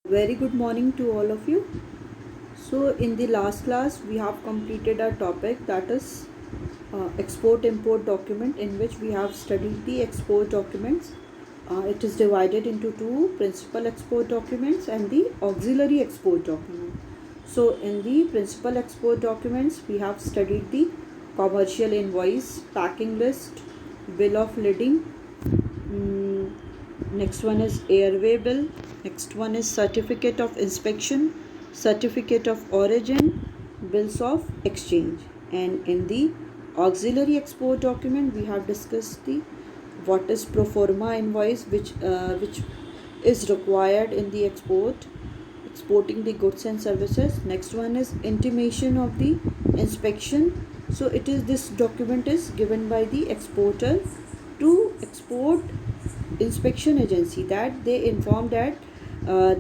Very good morning to all of you. So, in the last class, we have completed our topic, that is export import document, in which we have studied the export documents. It is divided into two: principal export documents and the auxiliary export document. So, in the principal export documents, we have studied the commercial invoice, packing list, bill of lading. Mm, Next one is airway bill. Next one is certificate of inspection, certificate of origin, bills of exchange. And in the auxiliary export document, we have discussed the what is pro forma invoice, which is required in the exporting the goods and services. Next one is intimation of the inspection. So it is this document is given by the exporter to export inspection agency, that they inform that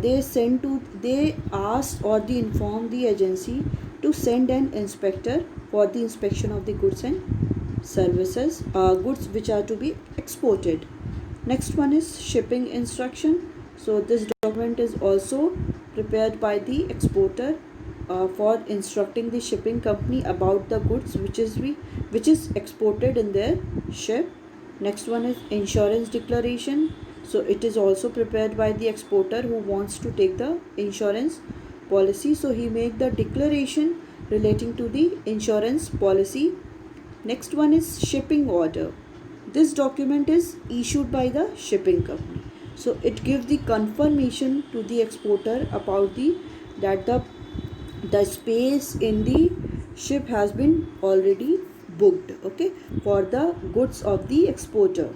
they asked or they inform the agency to send an inspector for the inspection of the goods and services, goods which are to be exported. Next one is shipping instruction. So this document is also prepared by the exporter for instructing the shipping company about the goods which is exported in their ship. Next one is insurance declaration. So it is also prepared by the exporter who wants to take the insurance policy. So he make the declaration relating to the insurance policy. Next one is shipping order. This document is issued by the shipping company. So it gives the confirmation to the exporter about the space in the ship has been already booked, okay, for the goods of the exporter.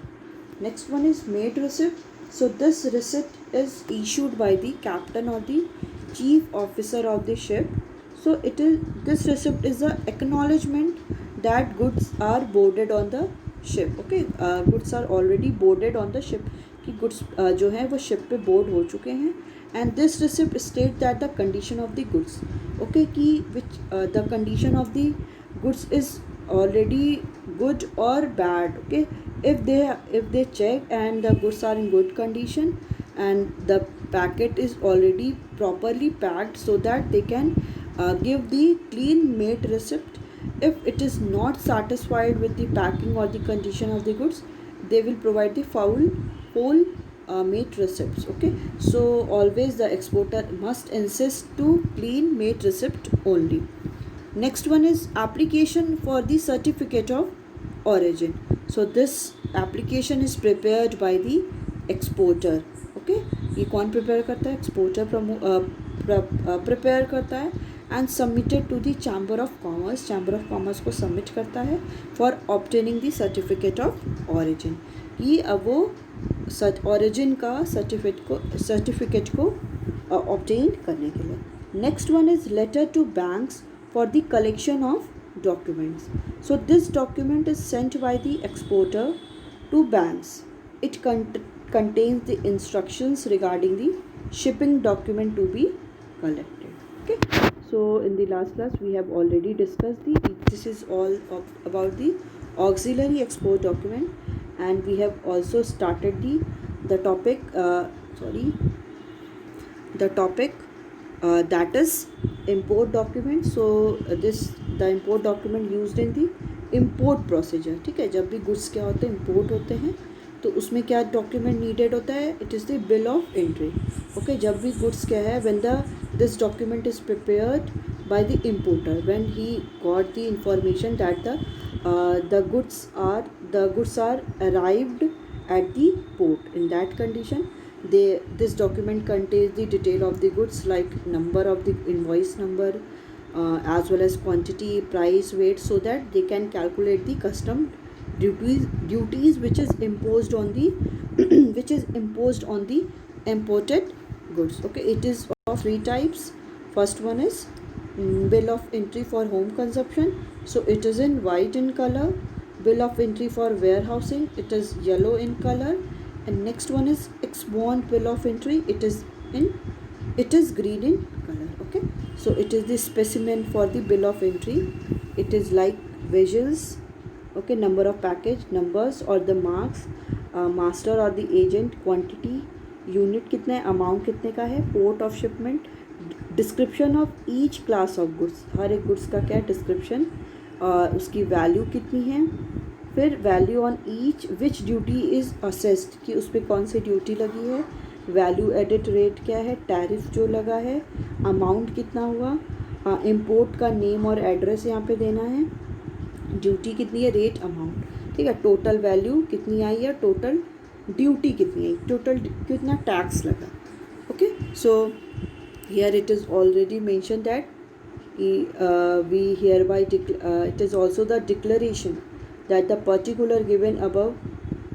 Next one is made receipt. So this receipt is issued by the captain or the chief officer of the ship. So it is this receipt is a acknowledgement that goods are boarded on the ship, okay. Goods are already boarded on the ship, कि goods जो है वो ship पे board हो चुके हैं. And this receipt state that the condition of the goods, okay, कि which the condition of the goods is already good or bad, okay. If they check and the goods are in good condition and the packet is already properly packed, so that they can give the clean made receipt. If it is not satisfied with the packing or the condition of the goods, they will provide the whole made receipts, okay. So always the exporter must insist to clean made receipt only. Next one is application for the certificate of origin. So this application is prepared by the exporter, okay. ये कौन prepare करता है? Exporter prepare करता है and submitted to the chamber of commerce. Chamber of commerce को submit करता है for obtaining the certificate of origin. कि अब वो ऑरिजिन का सर्टिफिकेट को ऑब्टेन करने के लिए. Next one is letter to banks for the collection of documents. So this document is sent by the exporter to banks. It contains the instructions regarding the shipping document to be collected, okay. So in the last class we have already discussed this is all about the auxiliary export document, and we have also started the topic that is import document. So the import document used in the import procedure, ठीक है. जब भी goods क्या होते हैं, import होते हैं, तो उसमें क्या document needed होता है? It is the bill of entry, okay. जब भी goods क्या है, when this document is prepared by the importer, when he got the information that the goods are arrived at the port. In that condition, this document contains the detail of the goods, like number of the invoice number, as well as quantity, price, weight, so that they can calculate the custom duties which is imposed on the imported goods, okay. It is of three types. First one is bill of entry for home consumption. So it is in white in color. Bill of entry for warehousing, it is yellow in color. And next one is export bill of entry. It is green in color, okay. So it is the specimen for the bill of entry. It is like visuals, okay, number of package numbers or the marks, master or the agent, quantity, unit कितना है, amount कितने का है, port of shipment, description of each class of goods, हर एक goods का क्या है डिस्क्रिप्शन, उसकी वैल्यू कितनी है, फिर value on each which duty is assessed कि उस पर कौन सी ड्यूटी लगी है, वैल्यू एडिट रेट क्या है, टैरिफ जो लगा है, अमाउंट कितना हुआ, इम्पोर्ट का नेम और एड्रेस यहाँ पे देना है, ड्यूटी कितनी है, रेट, अमाउंट, ठीक है, टोटल वैल्यू कितनी आई है, टोटल ड्यूटी कितनी आई, टोटल कितना टैक्स लगा. Okay, so here it is already mention that we hereby it is also the declaration that the particular given above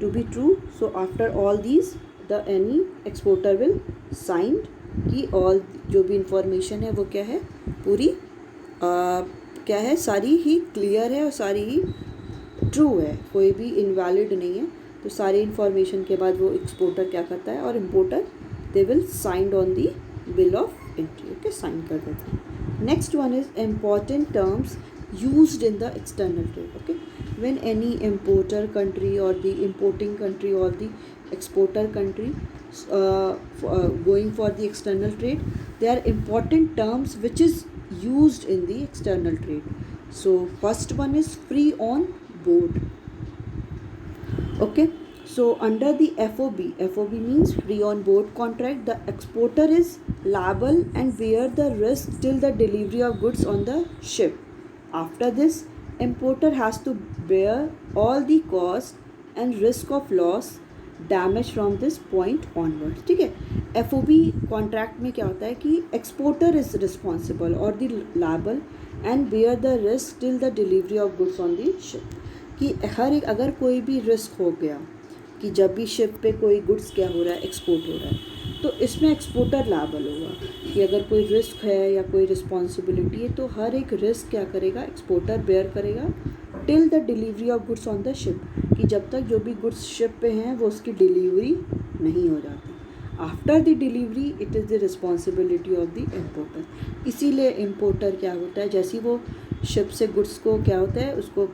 to be true. So after all these the any exporter will sign कि all जो भी information है वो क्या है, पूरी क्या है, सारी ही क्लियर है और सारी ही ट्रू है, कोई भी इनवैलिड नहीं है. तो सारी इंफॉर्मेशन के बाद वो एक्सपोर्टर क्या करता है और importer they will signed on the bill of entry. Okay, sign कर देते हैं. Next one is important terms used in the external trade. Okay, when any importer country or the importing country or the exporter country going for the external trade, there are important terms which is used in the external trade. So first one is free on board. Okay, so under the FOB means free on board contract, the exporter is liable and bear the risk till the delivery of goods on the ship. After this, importer has to bear all the cost and risk of loss, damage from this point onwards. ठीक है, FOB contract में क्या होता है कि exporter is responsible और the liable and bear the risk till the delivery of goods on the ship. कि हर एक अगर कोई भी रिस्क हो गया कि जब भी शिप पे कोई गुड्स क्या हो रहा है, एक्सपोर्ट हो रहा है, तो इसमें एक्सपोर्टर लायबल होगा कि अगर कोई रिस्क है या कोई रिस्पॉन्सिबिलिटी है तो हर एक रिस्क क्या करेगा, एक्सपोर्टर बेयर करेगा till the delivery of goods on the ship, कि जब तक जो भी गुड्स शिप पे हैं वो उसकी डिलीवरी नहीं हो जाती. After the delivery it is the responsibility of the importer. इसीलिए इम्पोर्टर क्या होता है, जैसे वो शिप से गुड्स को क्या होता है उसको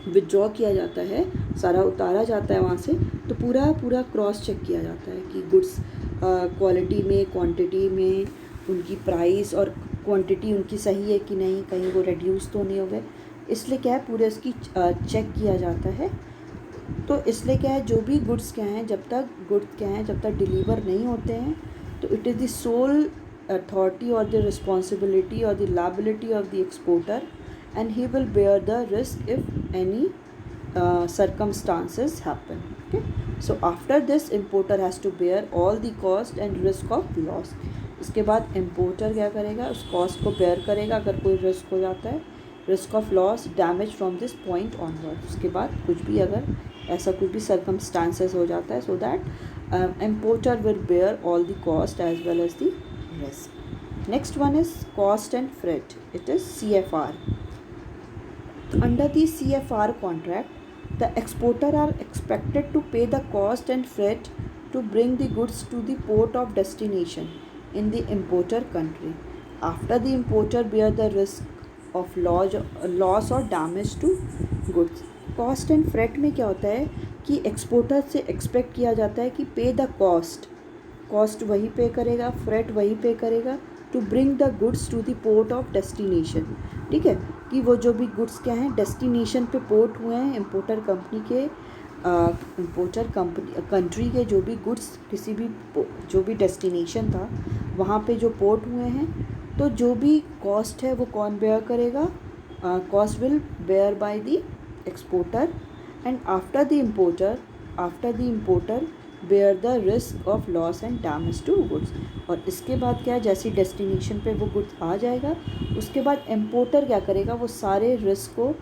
विदड्रॉ किया जाता है, सारा उतारा जाता है वहाँ से, तो पूरा क्रॉस चेक किया जाता है कि गुड्स क्वालिटी में, क्वांटिटी में, उनकी प्राइस और क्वांटिटी उनकी सही है कि नहीं, कहीं वो रिड्यूस तो नहीं हो गए. इसलिए क्या है, पूरे इसकी चेक किया जाता है. तो इसलिए क्या है, जो भी गुड्स क्या हैं, जब तक डिलीवर नहीं होते हैं तो it is the soul authority और द रिस्पॉन्सिबिलिटी और the liability of the exporter and he will bear the risk if any circumstances happen. Okay, so after this importer has to bear all the cost and risk of loss. इसके बाद importer क्या करेगा, उस cost को bear करेगा अगर कोई risk हो जाता है, risk of loss, damage from this point onward. उसके बाद कुछ भी अगर ऐसा कुछ भी सर्कमस्टांसेस हो जाता है, so that importer will bear all the cost as well as the risk. Next one is cost and freight. It is CFR. Under the CFR contract, the exporter are expected to pay the cost and freight to bring the goods to the port of destination in the importer country. After the importer bear the risk of loss or damage to goods. Cost and freight में क्या होता है कि exporter से expect किया जाता है कि पे द कॉस्ट वही पे करेगा, फ्रेट वही पे करेगा to bring the goods to the port of destination. ठीक है, कि वो जो भी गुड्स क्या हैं डेस्टिनेशन पे पोर्ट हुए हैं, इम्पोर्टर कंट्री के जो भी गुड्स किसी भी जो भी डेस्टिनेशन था वहाँ पे जो पोर्ट हुए हैं, तो जो भी कॉस्ट है वो कौन बेयर करेगा, cost will bear by the exporter and after the importer bear the risk of loss and damage to goods. और इसके बाद क्या है, जैसी डेस्टिनेशन पे वो गुड्स आ जाएगा उसके बाद इम्पोर्टर क्या करेगा, वो सारे रिस्क को,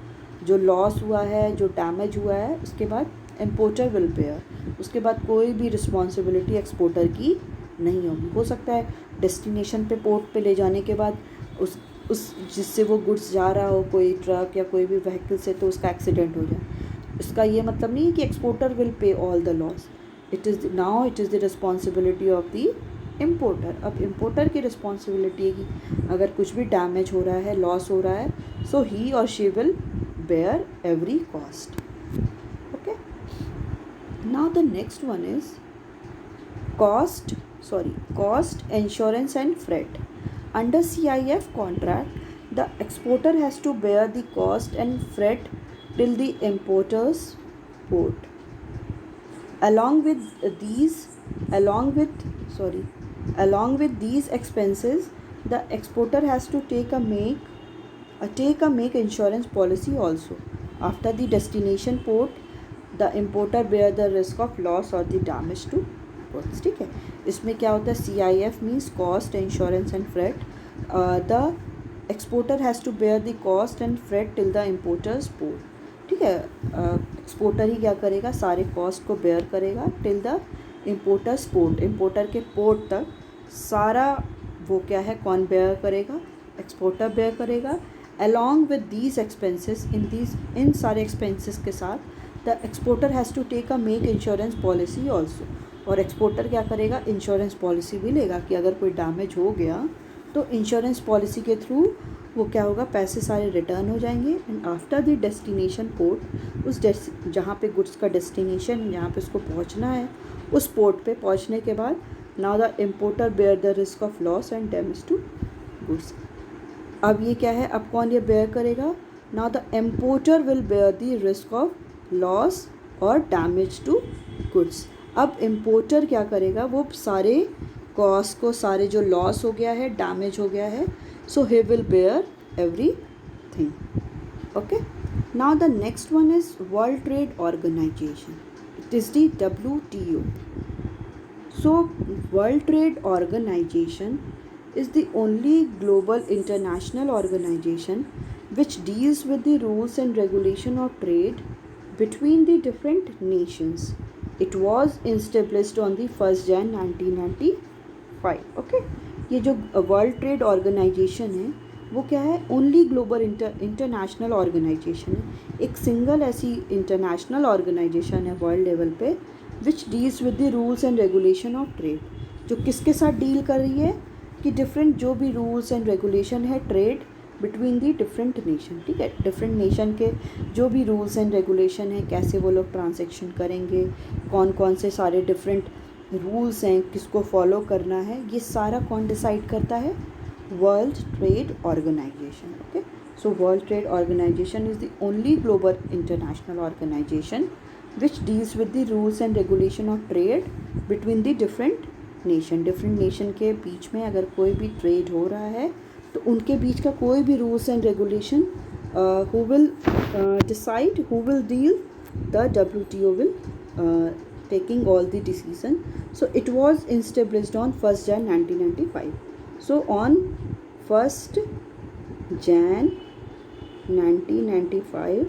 जो लॉस हुआ है, जो डैमेज हुआ है, उसके बाद इम्पोर्टर विल बेयर. उसके बाद कोई भी रिस्पॉन्सिबिलिटी एक्सपोर्टर की नहीं होगी. हो सकता है डेस्टिनेशन पे पोर्ट पे ले जाने के बाद उस जिससे वो गुड्स जा रहा हो, कोई ट्रक या कोई भी व्हीकल से, तो उसका एक्सीडेंट हो जाए. इसका ये मतलब नहीं है कि exporter will pay all the loss. It is the responsibility of the importer. अब इम्पोर्टर की रिस्पॉन्सिबिलिटी है कि अगर कुछ भी डैमेज हो रहा है, लॉस हो रहा है, सो ही और she will bear every cost. Okay, now the next one is cost, insurance and freight. Under CIF contract, the exporter has to bear the cost and freight till the importer's port. Along with these, along with these expenses, the exporter has to take a make insurance policy also. After the destination port, the importer bear the risk of loss or the damage to goods. ठीक है, इसमें क्या होता है, CIF means cost, insurance and freight. The exporter has to bear the cost and freight till the importer's port. ठीक है, exporter ही क्या करेगा, सारे कॉस्ट को बेयर करेगा till the importer's port, importer के पोर्ट तक सारा वो क्या है, कौन बेयर करेगा, एक्सपोर्टर बेयर करेगा. अलॉन्ग विद दीज एक्सपेंसेस, इन सारे एक्सपेंसेस के साथ the exporter has to take a make insurance policy also. और एक्सपोर्टर क्या करेगा, इंश्योरेंस पॉलिसी भी लेगा कि अगर कोई डैमेज हो गया तो इंश्योरेंस पॉलिसी के थ्रू वो क्या होगा, पैसे सारे रिटर्न हो जाएंगे. And after the destination port, उस जहाँ पे गुड्स का डेस्टिनेशन, जहाँ पे उसको पहुँचना है, उस पोर्ट पे पहुँचने के बाद now the importer bear the risk of loss and damage to goods. अब ये क्या है, अब कौन ये बेयर करेगा, now the importer will bear the risk of loss और डैमेज टू गुड्स. अब इम्पोर्टर क्या करेगा, वो सारे कॉस्ट को, सारे जो लॉस हो गया है, डैमेज हो गया है, so he will bear everything. Okay, now the next one is World Trade Organization. It is the WTO. So World Trade Organization is the only global international organization which deals with the rules and regulation of trade between the different nations. It was established on the 1st Jan 1995. Okay, ये जो world trade organisation है वो क्या है, only global international organisation है. एक single ऐसी international organisation है वर्ल्ड लेवल पे विच deals with the rules and regulation of trade. जो किसके साथ डील कर रही है, कि डिफरेंट जो भी रूल्स एंड रेगुलेशन है trade between the different nation. ठीक है, डिफरेंट नेशन के जो भी रूल्स एंड रेगुलेशन है, कैसे वो लोग ट्रांजेक्शन करेंगे, कौन कौन से सारे डिफरेंट रूल्स हैं, किसको फॉलो करना है, ये सारा कौन डिसाइड करता है, world trade organisation. Okay, so world trade organisation is the only global international organisation which deals with the rules and regulation of trade between the different nation. Different nation के बीच में अगर कोई भी ट्रेड हो रहा है तो उनके बीच का कोई भी rules and regulation who will decide, who will deal, the WTO will taking all the decision. So it was established on 1st Jan 1995. So on 1st Jan 1995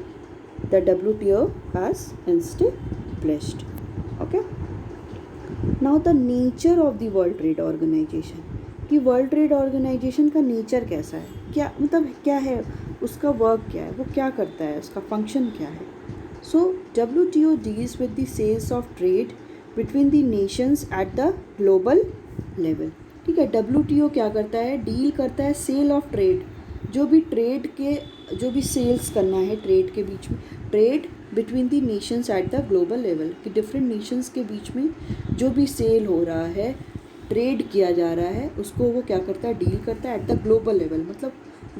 the WTO has established. Okay, now the nature of the World Trade Organization, कि world trade organisation का nature कैसा है, क्या मतलब क्या है, उसका work क्या है, वो क्या करता है, उसका फंक्शन क्या है. So WTO deals with the sales of trade between the nations at the global level. ठीक है, WTO क्या करता है, डील करता है सेल ऑफ ट्रेड, जो भी ट्रेड के, जो भी सेल्स करना है ट्रेड के बीच में, trade between the Nations eight the global level, कि डिफरेंट नेशंस के बीच में जो भी सेल हो रहा है, ट्रेड किया जा रहा है, उसको वो क्या करता है, डील करता है एट द ग्लोबल लेवल. मतलब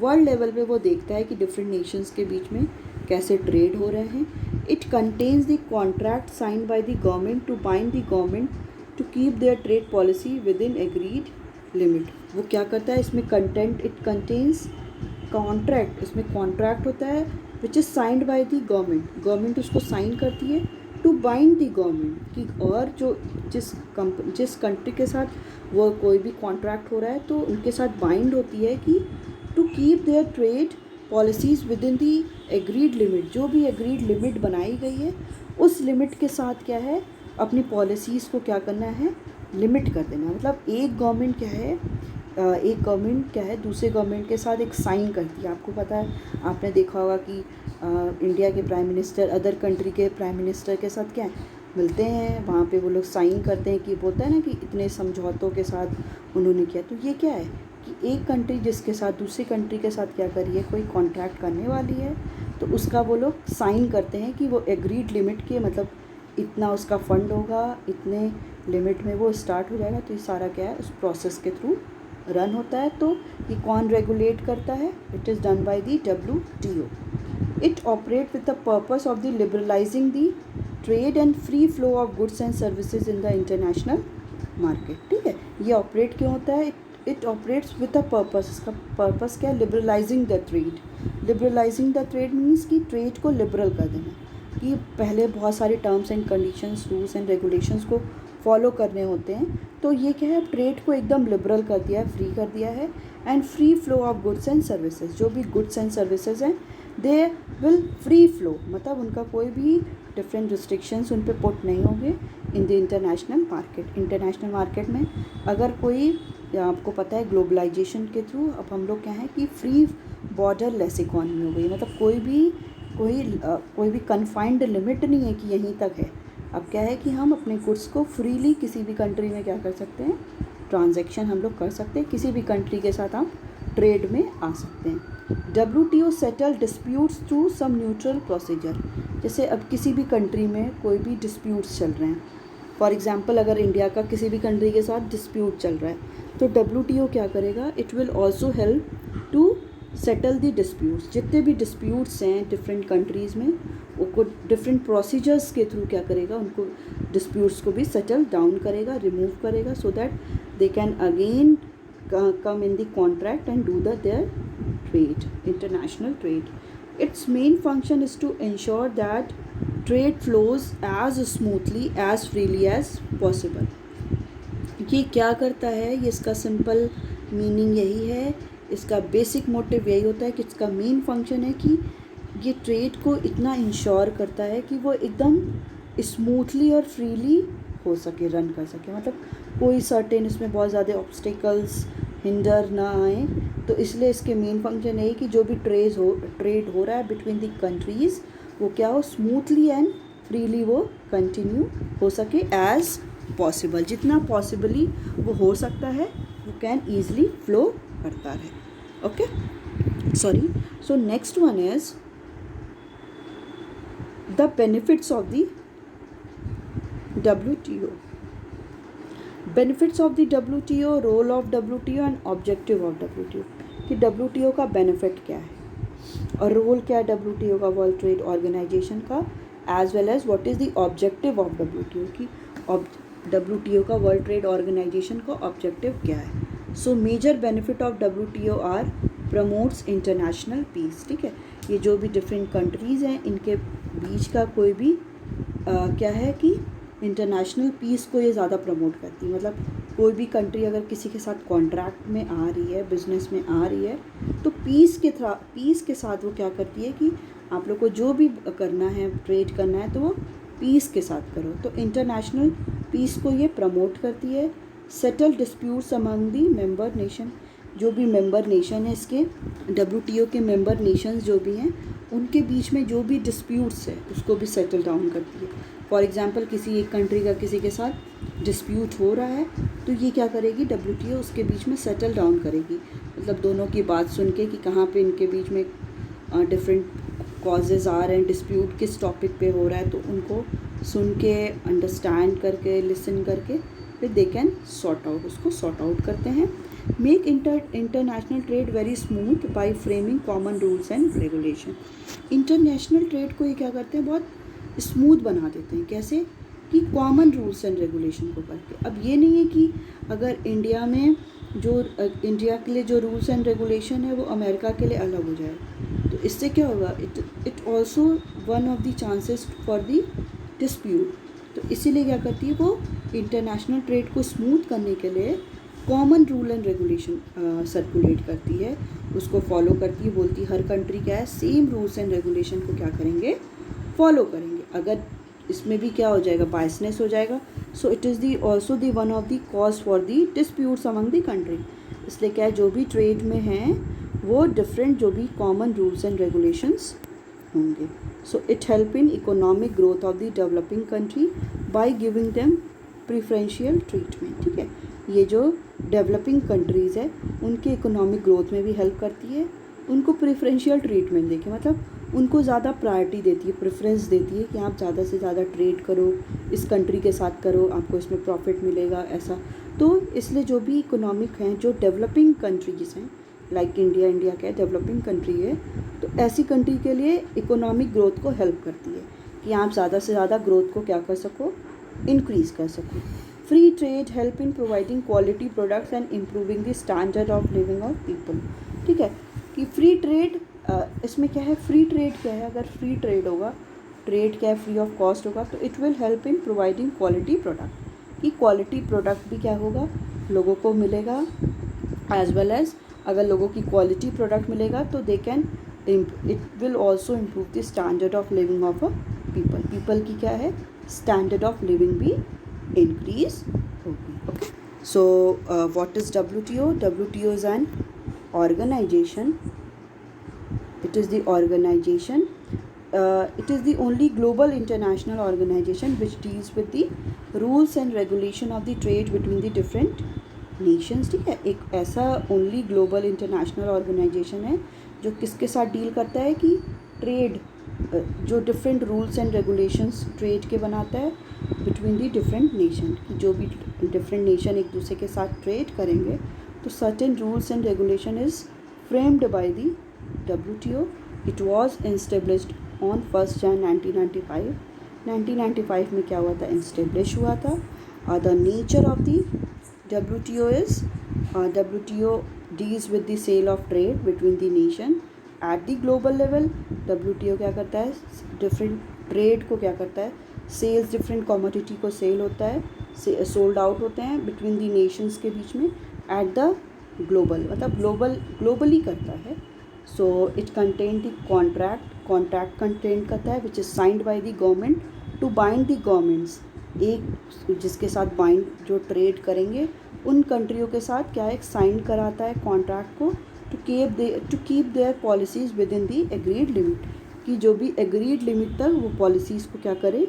वर्ल्ड लेवल पे वो देखता है कि डिफरेंट नेशंस के बीच में कैसे ट्रेड हो रहे हैं. It contains the contract signed by the government to bind the government to keep their trade policy within agreed limit. वो क्या करता है, इसमें कंटेंट, इट कंटेन्स कॉन्ट्रैक्ट, इसमें कॉन्ट्रैक्ट होता है which is signed by the government, government उसको sign करती है टू बाइंड द गवर्नमेंट, कि और जो जिस कंट्री के साथ वो कोई भी कॉन्ट्रैक्ट हो रहा है तो उनके साथ बाइंड होती है कि to keep their trade policies within the agreed limit, जो भी एग्रीड लिमिट बनाई गई है उस लिमिट के साथ क्या है, अपनी पॉलिसीज़ को क्या करना है, लिमिट कर देना. मतलब एक गवर्नमेंट क्या है दूसरे गवर्नमेंट के साथ एक साइन करती है. आपको पता है, आपने देखा होगा कि इंडिया के प्राइम मिनिस्टर अदर कंट्री के प्राइम मिनिस्टर के साथ क्या है, मिलते हैं, वहाँ पे वो लोग साइन करते हैं कि बोलता है ना कि इतने समझौतों के साथ उन्होंने किया. तो ये क्या है कि एक कंट्री जिसके साथ दूसरी कंट्री के साथ क्या करिए, कोई कॉन्ट्रैक्ट करने वाली है तो उसका वो लोग साइन करते हैं कि वो एग्रीड लिमिट के, मतलब इतना उसका फंड होगा, इतने लिमिट में वो स्टार्ट हो जाएगा। तो ये सारा क्या है, उस प्रोसेस के थ्रू रन होता है। तो ये कौन रेगुलेट करता है? It is done by the WTO. It operates with the purpose of the liberalizing the trade and free flow of goods and services in the international market. ठीक है, ये ऑपरेट क्यों होता है? It operates with a purpose. इसका purpose क्या है? Liberalising the trade. Liberalising the trade means कि ट्रेड को लिबरल कर देना, कि पहले बहुत सारे terms and conditions, rules and regulations को फॉलो करने होते हैं। तो ये क्या है, ट्रेड को एकदम लिबरल कर दिया है, फ्री कर दिया है। And free flow of goods and services, जो भी गुड्स एंड सर्विसेज हैं दे विल फ्री फ्लो, मतलब उनका कोई भी डिफरेंट रिस्ट्रिक्शंस उन पर पुट नहीं होंगे in the international market. International market में अगर कोई, आपको पता है ग्लोबलाइजेशन के थ्रू अब हम लोग क्या है कि फ्री बॉर्डर लेस इकॉनमी हो गई, मतलब कोई भी कन्फाइंड लिमिट नहीं है कि यहीं तक है। अब क्या है कि हम अपने गुड्स को फ्रीली किसी भी कंट्री में क्या कर सकते हैं, ट्रांजैक्शन हम लोग कर सकते हैं, किसी भी कंट्री के साथ हम ट्रेड में आ सकते हैं। WTO settle disputes through some neutral procedure. जैसे अब किसी भी कंट्री में कोई भी डिस्प्यूट्स चल रहे हैं, फॉर एग्जांपल अगर इंडिया का किसी भी कंट्री के साथ डिस्प्यूट चल रहा है तो WTO क्या करेगा, it will also help to settle the disputes. जितने भी डिस्प्यूट्स हैं डिफरेंट कंट्रीज़ में, उनको डिफरेंट प्रोसीजर्स के थ्रू क्या करेगा, उनको डिस्प्यूट्स को भी सेटल डाउन करेगा, रिमूव करेगा, so that they can again come in the contract and do their trade, international trade. Its main function is to ensure that trade flows as smoothly as freely as possible. ये क्या करता है, ये इसका simple meaning यही है, इसका basic motive यही होता है कि इसका मेन फंक्शन है कि ये ट्रेड को इतना इंश्योर करता है कि वो एकदम स्मूथली और फ्रीली हो सके, रन कर सके, मतलब कोई सर्टेन इसमें बहुत ज़्यादा ऑब्स्टिकल्स हिंडर ना आए। तो इसलिए इसके मेन फंक्शन यही कि जो भी ट्रेड हो रहा है बिटवीन द कंट्रीज़, वो क्या हो, स्मूथली एंड फ्रीली वो कंटिन्यू हो सके एज पॉसिबल, जितना पॉसिबली वो हो सकता है वो कैन ईजली फ्लो करता रहे। Okay, sorry. So next one is the benefits of the WTO. Benefits of the WTO, role of WTO and objective of WTO। कि WTO का बेनिफिट क्या है और रोल क्या है WTO का, वर्ल्ड ट्रेड ऑर्गेनाइजेशन का, as well as what is the objective of WTO, की WTO का, वर्ल्ड ट्रेड ऑर्गेनाइजेशन का ऑब्जेक्टिव क्या है। So major benefit of WTO are promotes international piece. ठीक है, ये जो भी डिफरेंट कंट्रीज़ हैं इनके बीच का कोई भी क्या है कि इंटरनेशनल पीस को ये ज़्यादा प्रमोट करती है। मतलब कोई भी कंट्री अगर किसी के साथ कॉन्ट्रैक्ट में आ रही है, बिजनेस में आ रही है, तो पीस के साथ वो क्या करती है कि आप लोग को जो भी करना है, ट्रेड करना है, तो वो पीस के साथ करो। तो इंटरनेशनल पीस को ये प्रमोट करती है। Settle disputes among the member nation. जो भी मेंबर नेशन है इसके, WTO के मेंबर नेशंस जो भी हैं, उनके बीच में जो भी डिस्प्यूट्स है उसको भी सेटल डाउन करती है। फॉर एग्जांपल किसी एक कंट्री का किसी के साथ डिस्प्यूट हो रहा है तो ये क्या करेगी, WTO उसके बीच में सेटल डाउन करेगी, मतलब दोनों की बात सुन के कि कहाँ पे इनके बीच में डिफरेंट कॉजेज़ आ रहे हैं, डिस्प्यूट किस टॉपिक पे हो रहा है, तो उनको सुन के, अंडरस्टैंड करके, लिसन करके फिर दे कैन सॉर्ट आउट, उसको सॉर्ट आउट करते हैं। Make international trade very smooth by framing common rules and regulation. International trade को ये क्या करते हैं, बहुत स्मूथ बना देते हैं। कैसे कि कॉमन रूल्स एंड रेगुलेशन को करके। अब ये नहीं है कि अगर इंडिया में जो इंडिया के लिए जो रूल्स एंड रेगुलेशन है वो अमेरिका के लिए अलग हो जाए, तो इससे क्या होगा, it also one of the chances for the dispute. तो इसीलिए क्या करती है वो, इंटरनेशनल ट्रेड को स्मूथ करने के लिए common rule and regulation circulate करती है, उसको फॉलो करती है। बोलती है हर कंट्री क्या है, सेम रूल्स एंड रेगुलेशन को क्या करेंगे, फॉलो करेंगे। अगर इसमें भी क्या हो जाएगा, बायसनेस हो जाएगा, so it is the also the one of the cause for the disputes among the country. इसलिए क्या है, जो भी ट्रेड में हैं वो डिफरेंट जो भी कॉमन रूल्स एंड रेगुलेशंस होंगे। So it help in economic growth of the developing country by giving them preferential treatment. ठीक है, ये जो डेवलपिंग कंट्रीज़ है उनके इकोनॉमिक ग्रोथ में भी हेल्प करती है, उनको प्रिफरेंशियल ट्रीटमेंट देके, मतलब उनको ज़्यादा प्रायोरिटी देती है, प्रेफरेंस देती है कि आप ज़्यादा से ज़्यादा ट्रेड करो, इस कंट्री के साथ करो, आपको इसमें प्रॉफिट मिलेगा ऐसा। तो इसलिए जो भी इकोनॉमिक हैं, जो डेवलपिंग कंट्रीज़ हैं, लाइक इंडिया क्या डेवलपिंग कंट्री है, तो ऐसी कंट्री के लिए इकोनॉमिक ग्रोथ को हेल्प करती है कि आप ज़्यादा से ज़्यादा ग्रोथ को क्या कर सको, इंक्रीज़ कर सको। Free trade help in providing quality products and improving the standard of living of people. ठीक है कि फ्री ट्रेड, इसमें क्या है, फ्री ट्रेड क्या है, अगर फ्री ट्रेड होगा, ट्रेड क्या है, फ्री ऑफ कॉस्ट होगा, तो it will help in providing quality product, कि क्वालिटी प्रोडक्ट भी क्या होगा, लोगों को मिलेगा, एज वेल एज अगर लोगों की क्वालिटी प्रोडक्ट मिलेगा तो they can, it will also improve the standard of living of a people की क्या है, स्टैंडर्ड ऑफ लिविंग भी इंक्रीज होगी। Okay, so what is WTO? WTO is an organization. It is the organization. It is the only global international organization which deals with the rules and regulation of the trade between the different nations. ठीक है, एक ऐसा only global international organisation है जो किसके साथ deal करता है कि ट्रेड, जो different rules and regulations trade के बनाता है बिटवीन दी डिफरेंट नेशन, कि जो भी डिफरेंट नेशन एक दूसरे के साथ ट्रेड करेंगे तो certain rules and regulation is framed by the WTO. It was established on 1st Jan 1995. 1995 में क्या हुआ था, इस्टेब्लिश हुआ था. The nature of the WTO is WTO deals with the sale of trade between the nation at the global level. WTO क्या करता है, different trade को क्या करता है, सेल्स, डिफरेंट कमोडिटी को सेल होता है, सोल्ड आउट होते हैं बिटवीन दी नेशंस के बीच में एट द ग्लोबल, मतलब ग्लोबली करता है. So it contain the contract content करता है which is signed by the government to bind the governments, एक जिसके साथ बाइंड जो ट्रेड करेंगे उन कंट्रियों के साथ क्या एक साइन कराता है कॉन्ट्रैक्ट को, to keep their policies within the agreed limit, कि जो भी एग्रीड लिमिट तक वो पॉलिसीज़ को क्या करें,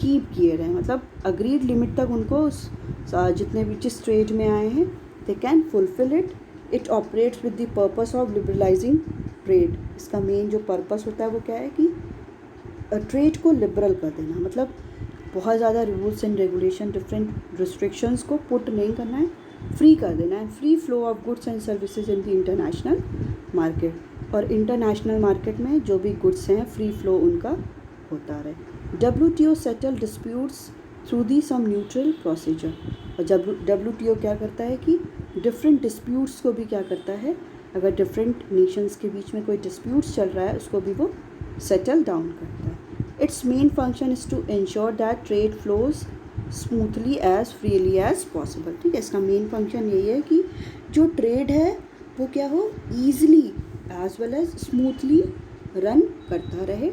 कीप किए रहें, मतलब अग्रीड लिमिट तक उनको उस जितने भी जिस ट्रेड में आए हैं they can fulfil it. It operates with the purpose of liberalising trade. इसका मेन जो पर्पस होता है वो क्या है कि ट्रेड को लिबरल कर देना, मतलब बहुत ज़्यादा rules and regulation, different restrictions को पुट नहीं करना है, फ्री कर देना है. Free flow of goods and services in the international market, और इंटरनेशनल मार्केट में जो भी गुड्स हैं फ्री फ्लो उनका होता रहे. WTO settle disputes through the some neutral procedure. और WTO क्या करता है कि डिफरेंट डिस्प्यूट्स को भी क्या करता है, अगर डिफरेंट नेशंस के बीच में कोई डिस्प्यूट्स चल रहा है उसको भी वो सेटल डाउन करता है. Its main function is to ensure that trade flows smoothly as freely as possible. ठीक है, इसका मेन फंक्शन यही है कि जो ट्रेड है वो क्या हो, easily as well as smoothly run करता रहे.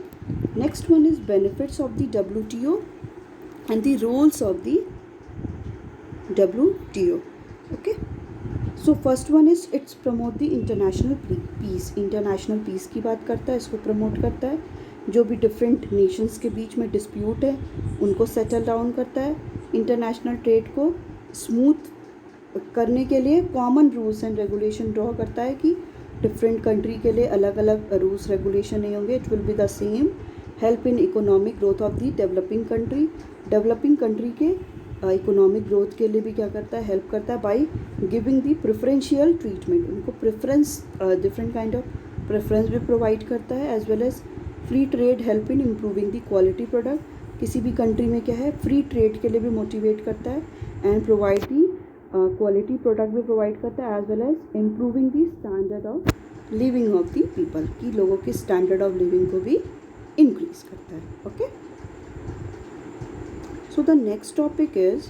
Next one is benefits of the WTO and the roles of the WTO. Okay, so first one is it's promote the international peace. International peace की बात करता है, इसको promote करता है. जो भी डिफरेंट नेशंस के बीच में डिस्प्यूट है उनको सेटल डाउन करता है. इंटरनेशनल ट्रेड को स्मूथ करने के लिए common rules and regulation draw करता है कि डिफरेंट कंट्री के लिए अलग अलग रूल्स रेगुलेशन नहीं होंगे. It will be the same. Help in economic growth of the developing country. Developing country के इकोनॉमिक ग्रोथ के लिए भी क्या करता है, हेल्प करता है by giving the preferential treatment. उनको preference, different kind of preference भी प्रोवाइड करता है. As well as free trade help in improving the quality product. किसी भी कंट्री में क्या है, फ्री ट्रेड के लिए भी मोटिवेट करता है and provide the quality product भी प्रोवाइड करता है, as well as improving the standard of living of the people, की लोगों के स्टैंडर्ड ऑफ लिविंग को भी इंक्रीज करता है. Okay, so the next topic is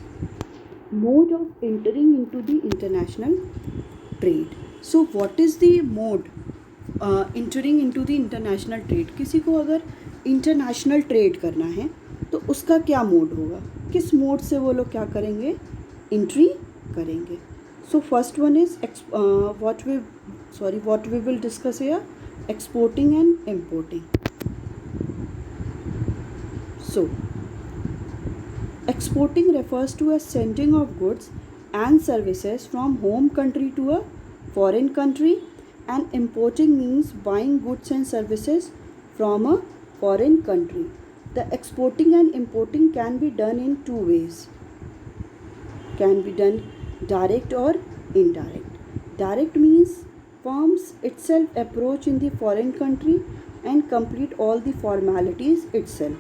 mode of entering into the international trade. So what is the mode entering into the international trade? किसी को अगर इंटरनेशनल ट्रेड करना है तो उसका क्या मोड होगा, किस मोड से वो लोग क्या करेंगे, एंट्री करेंगे. So first one is what we will discuss here, exporting and importing. So exporting refers to a sending of goods and services from home country to a foreign country, and importing means buying goods and services from a foreign country. The exporting and importing can be done in two ways. Can be done direct or indirect. Direct means firms itself approach in the foreign country and complete all the formalities itself.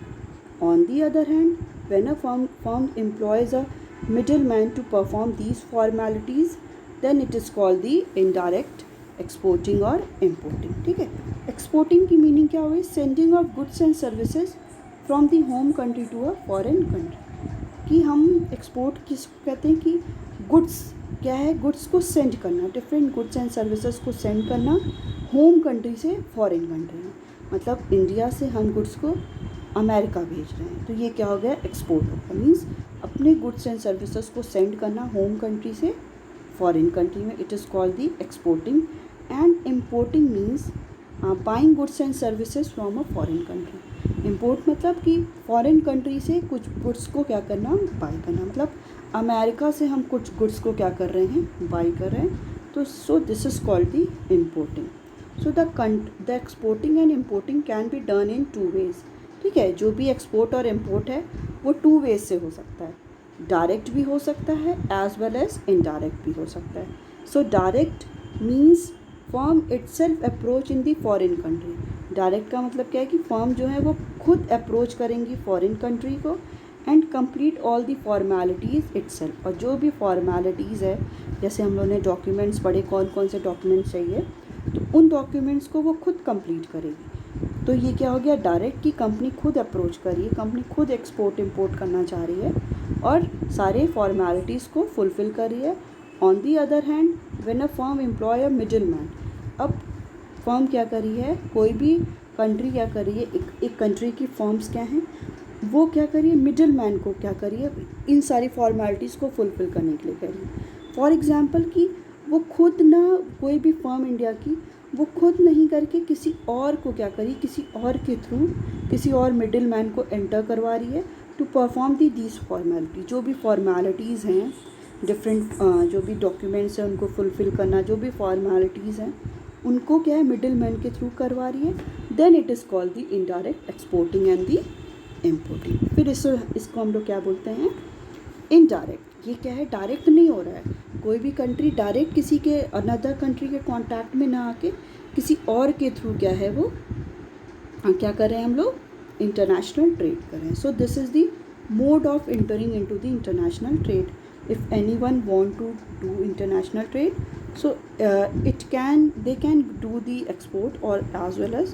On the other hand, when a firm employs a middleman to perform these formalities, then it is called the indirect exporting or importing. ठीक है, exporting की meaning क्या हुई? Sending of goods and services from the home country to a foreign country. कि हम export किसको कहते हैं कि गुड्स क्या है, गुड्स को सेंड करना, डिफरेंट गुड्स एंड सर्विसेज को सेंड करना होम कंट्री से फॉरेन कंट्री में. मतलब इंडिया से हम गुड्स को अमेरिका भेज रहे हैं, तो ये क्या हो गया? एक्सपोर्ट होगा. मीन्स अपने गुड्स एंड सर्विसेज को सेंड करना होम कंट्री से फॉरेन कंट्री में. It is called the exporting. And importing means buying goods and services from a foreign country. Import मतलब कि फॉरेन कंट्री से कुछ गुड्स को क्या करना? बाई करना. मतलब अमेरिका से हम कुछ गुड्स को क्या कर रहे हैं? बाई कर रहे हैं. तो so this is called the importing. So the exporting and importing can be done in two ways. ठीक है, जो भी एक्सपोर्ट और इम्पोर्ट है वो टू वेज से हो सकता है. डायरेक्ट भी हो सकता है एज वेल एज इनडायरेक्ट भी हो सकता है. So direct means firm itself approach in the foreign country. Direct का मतलब क्या है कि फर्म जो है वो खुद अप्रोच करेंगी फॉरेन कंट्री को and complete all the formalities itself. और जो भी फॉर्मेलिटीज़ है, जैसे हम लोगों ने डॉक्यूमेंट्स पढ़े, कौन कौन से डॉक्यूमेंट्स चाहिए, तो उन डॉक्यूमेंट्स को वो खुद कंप्लीट करेगी. तो ये क्या हो गया? डायरेक्ट की कंपनी खुद अप्रोच कर रही है, कंपनी खुद एक्सपोर्ट इंपोर्ट करना चाह रही है और सारे फॉर्मेलिटीज़ को फुलफ़िल कर रही है. On the other hand, when a firm employ a middle man. अब फर्म क्या कर रही है? कोई भी कंट्री क्या कर रही है? एक कंट्री की फर्म्स क्या हैं? वो क्या कर रही है? मिडिल मैन को क्या कर रही है? इन सारी फॉर्मेलिटीज़ को फुलफ़िल करने के लिए कर रही है. फॉर एग्ज़ाम्पल कि वो खुद ना, कोई भी फर्म इंडिया की, वो खुद नहीं करके किसी और को क्या करी? किसी और के थ्रू किसी और मिडिल मैन को एंटर करवा रही है टू परफॉर्म दीज फॉर्मेलिटी. जो भी फॉर्मेलिटीज़ हैं, डिफरेंट जो भी डॉक्यूमेंट्स हैं उनको फुलफ़िल करना, जो भी फॉर्मेलिटीज़ हैं उनको क्या है? मिडिल मैन के थ्रू करवा रही है. Then it is called the indirect exporting and the importing. फिर इसको हम लोग क्या बोलते हैं? इनडायरेक्ट. ये क्या है? डायरेक्ट नहीं हो रहा है. कोई भी कंट्री डायरेक्ट किसी के अनदर कंट्री के कांटेक्ट में ना आके किसी और के थ्रू क्या है वो क्या कर रहे हैं? हम लोग इंटरनेशनल ट्रेड कर रहे हैं. So this is the mode of entering into the international trade. If anyone want to do international trade, so they can do the export or as well as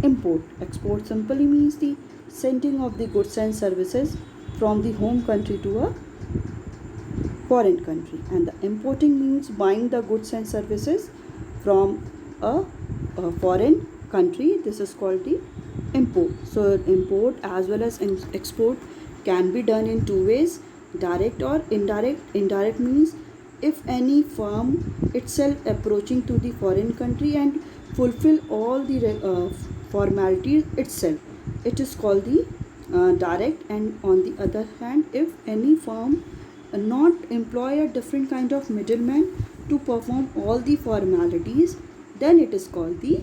import. Export simply means the sending of the goods and services from the home country to a foreign country, and the importing means buying the goods and services from a foreign country. This is called the import. So import as well as export can be done in two ways, direct or indirect. Indirect means if any firm itself approaching to the foreign country and fulfill all the formalities itself, it is called the direct. And on the other hand, if any firm not employ a different kind of middleman to perform all the formalities, then it is called the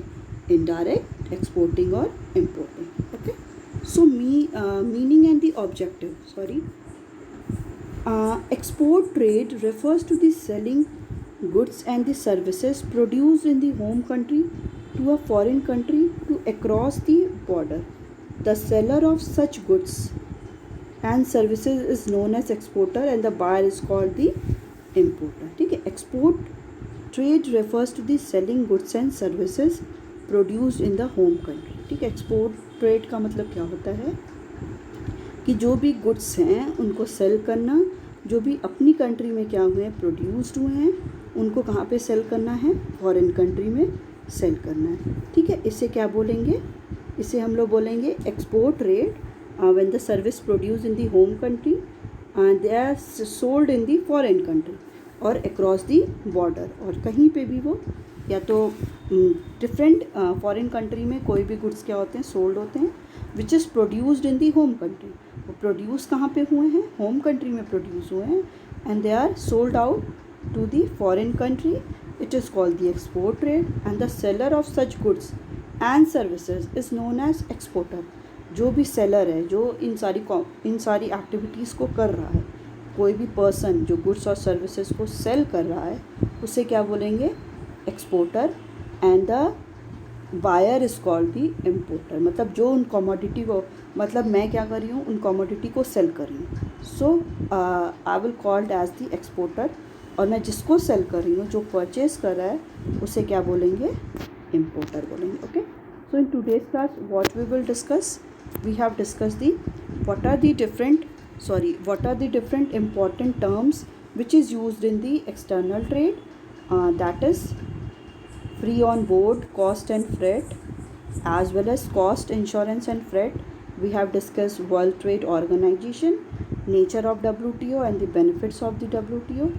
indirect exporting or importing. Okay, so meaning and the objective, export trade refers to the selling goods and the services produced in the home country to a foreign country to across the border. The seller of such goods and services is known as exporter and the buyer is called the importer. ठीक है, export trade refers to the selling goods and services produced in the home country. ठीक है, export trade का मतलब क्या होता है कि जो भी गुड्स हैं उनको सेल करना, जो भी अपनी कंट्री में क्या हुए हैं? प्रोड्यूस्ड हुए हैं, उनको कहाँ पे सेल करना है? फॉरेन कंट्री में सेल करना है. ठीक है, इसे क्या बोलेंगे? इसे हम लोग बोलेंगे export trade when the service produce in the home country and they are sold in the foreign country और अक्रॉस दी बॉर्डर. और कहीं पे भी वो या तो डिफरेंट फॉरेन कंट्री में कोई भी गुड्स क्या होते हैं? सोल्ड होते हैं, which is produced in the home country. वो प्रोड्यूस कहाँ पे हुए हैं? होम कंट्री में प्रोड्यूस हुए हैं and they are sold out to the foreign country. It is called the export trade. And the seller of such goods and services is known as exporter. जो भी seller है, जो इन सारी activities को कर रहा है, कोई भी पर्सन जो गुड्स और सर्विसेज को सेल कर रहा है, उसे क्या बोलेंगे? Exporter. And the buyer is called the importer. मतलब जो उन कमोडिटी को, मतलब मैं क्या कर रही हूँ, उन कमोडिटी को सेल कर रही हूँ, so I will called as the exporter. और मैं जिसको सेल कर रही हूँ, जो परचेज कर रहा है, उसे क्या बोलेंगे? इम्पोर्टर बोलेंगे। Okay, so in today's class what we will discuss, we have discuss the what are the different important terms which is used in the external trade, that is free on board, cost and freight, as well as cost, insurance and freight. We have discussed World Trade Organization, nature of WTO and the benefits of the WTO.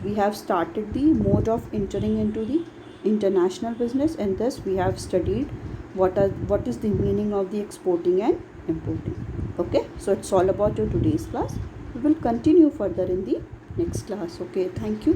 We have started the mode of entering into the international business, and thus we have studied what is the meaning of the exporting and importing. Okay, so it's all about your today's class. We will continue further in the next class. Okay, thank you.